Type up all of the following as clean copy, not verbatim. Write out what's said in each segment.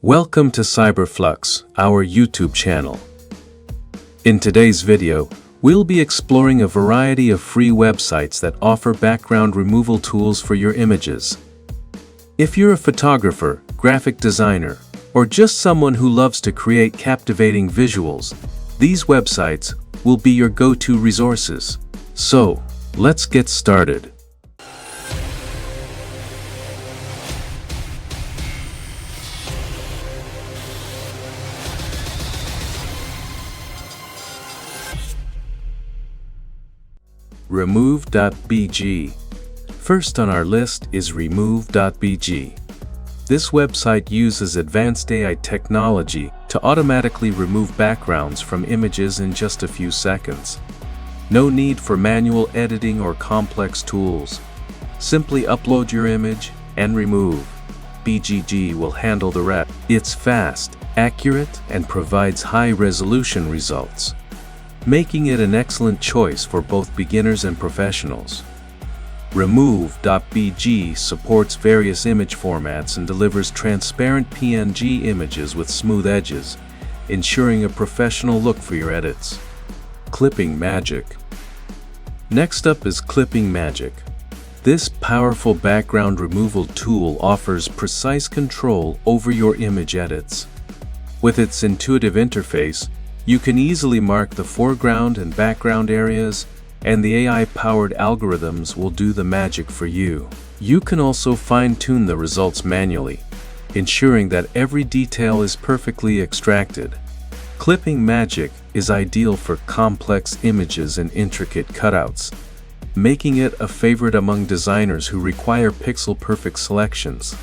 Welcome to Flux, our YouTube channel. In today's video, we'll be exploring a variety of free websites that offer background removal tools for your images. If you're a photographer, graphic designer, or just someone who loves to create captivating visuals, these websites will be your go-to resources. So, let's get started. Remove.bg. First on our list is Remove.bg. This website uses advanced AI technology to automatically remove backgrounds from images in just a few seconds. No need for manual editing or complex tools. Simply upload your image and remove. BGG will handle the rest. It's fast, accurate, and provides high-resolution results, making it an excellent choice for both beginners and professionals. Remove.bg supports various image formats and delivers transparent PNG images with smooth edges, ensuring a professional look for your edits. Clipping Magic. Next up is Clipping Magic. This powerful background removal tool offers precise control over your image edits. With its intuitive interface, you can easily mark the foreground and background areas, and the AI-powered algorithms will do the magic for you. You can also fine-tune the results manually, ensuring that every detail is perfectly extracted. Clipping Magic is ideal for complex images and intricate cutouts, making it a favorite among designers who require pixel-perfect selections.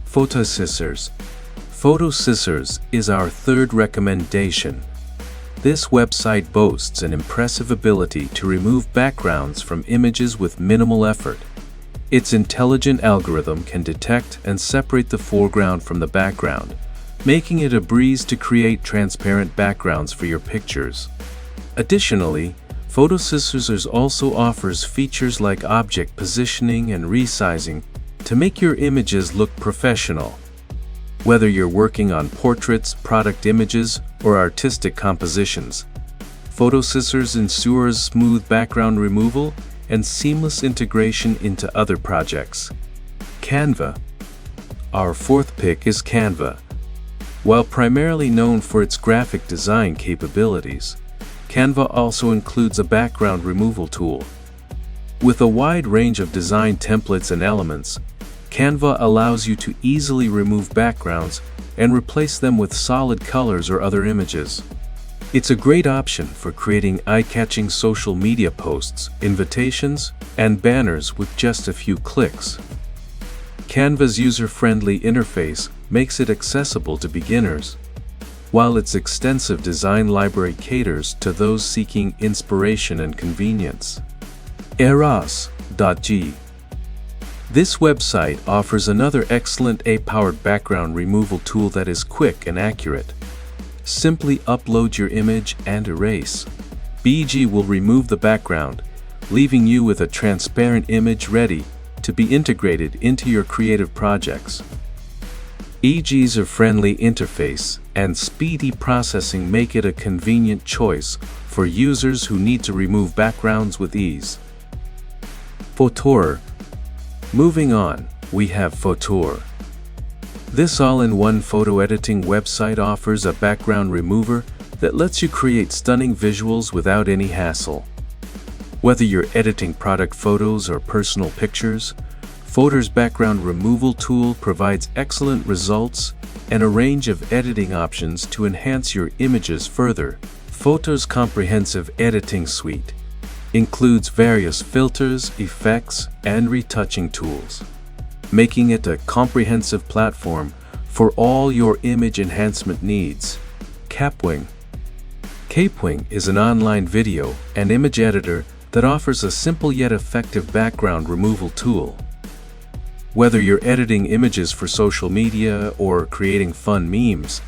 PhotoScissors. PhotoScissors is our third recommendation. This website boasts an impressive ability to remove backgrounds from images with minimal effort. Its intelligent algorithm can detect and separate the foreground from the background, making it a breeze to create transparent backgrounds for your pictures. Additionally, PhotoScissors also offers features like object positioning and resizing to make your images look professional. Whether you're working on portraits, product images, or artistic compositions, PhotoScissors ensures smooth background removal and seamless integration into other projects. Canva. Our fourth pick is Canva. While primarily known for its graphic design capabilities, Canva also includes a background removal tool. With a wide range of design templates and elements, Canva allows you to easily remove backgrounds and replace them with solid colors or other images. It's a great option for creating eye-catching social media posts, invitations, and banners with just a few clicks. Canva's user-friendly interface makes it accessible to beginners, while its extensive design library caters to those seeking inspiration and convenience. Erase.bg. This website offers another excellent AI-powered background removal tool that is quick and accurate. Simply upload your image and erase. BG will remove the background, leaving you with a transparent image ready to be integrated into your creative projects. BG's friendly interface and speedy processing make it a convenient choice for users who need to remove backgrounds with ease. Fotor. Moving on, we have Fotor. This all-in-one photo editing website offers a background remover that lets you create stunning visuals without any hassle. Whether you're editing product photos or personal pictures, Fotor's background removal tool provides excellent results and a range of editing options to enhance your images further. Fotor's comprehensive editing suite includes various filters, effects, and retouching tools, making it a comprehensive platform for all your image enhancement needs. Kapwing. Kapwing is an online video and image editor that offers a simple yet effective background removal tool. Whether you're editing images for social media or creating fun memes,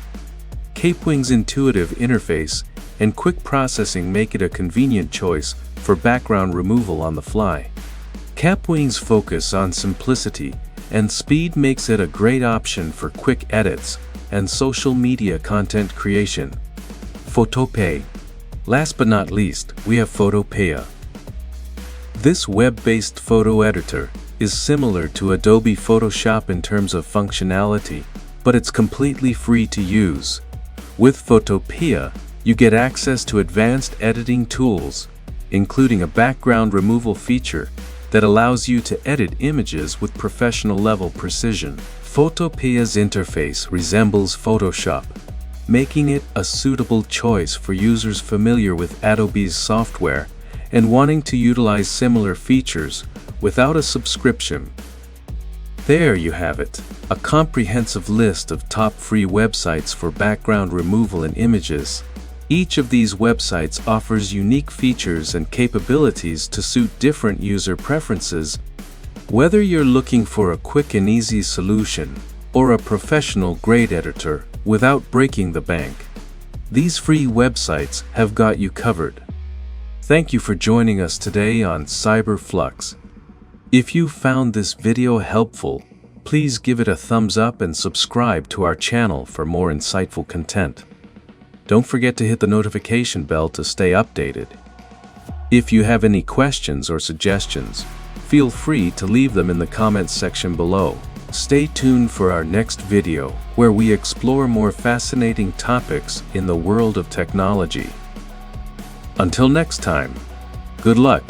Kapwing's intuitive interface and quick processing make it a convenient choice for background removal on the fly. Kapwing's focus on simplicity and speed makes it a great option for quick edits, and social media content creation. Photopea. Last but not least, we have Photopea. This web-based photo editor is similar to Adobe Photoshop in terms of functionality, but it's completely free to use. With Photopea, you get access to advanced editing tools, including a background removal feature that allows you to edit images with professional-level precision. Photopea's interface resembles Photoshop, making it a suitable choice for users familiar with Adobe's software and wanting to utilize similar features without a subscription. There you have it, a comprehensive list of top free websites for background removal in images. Each of these websites offers unique features and capabilities to suit different user preferences. Whether you're looking for a quick and easy solution or a professional-grade editor without breaking the bank, these free websites have got you covered. Thank you for joining us today on Flux. If you found this video helpful, please give it a thumbs up and subscribe to our channel for more insightful content. Don't forget to hit the notification bell to stay updated. If you have any questions or suggestions, feel free to leave them in the comments section below. Stay tuned for our next video, where we explore more fascinating topics in the world of technology. Until next time, good luck.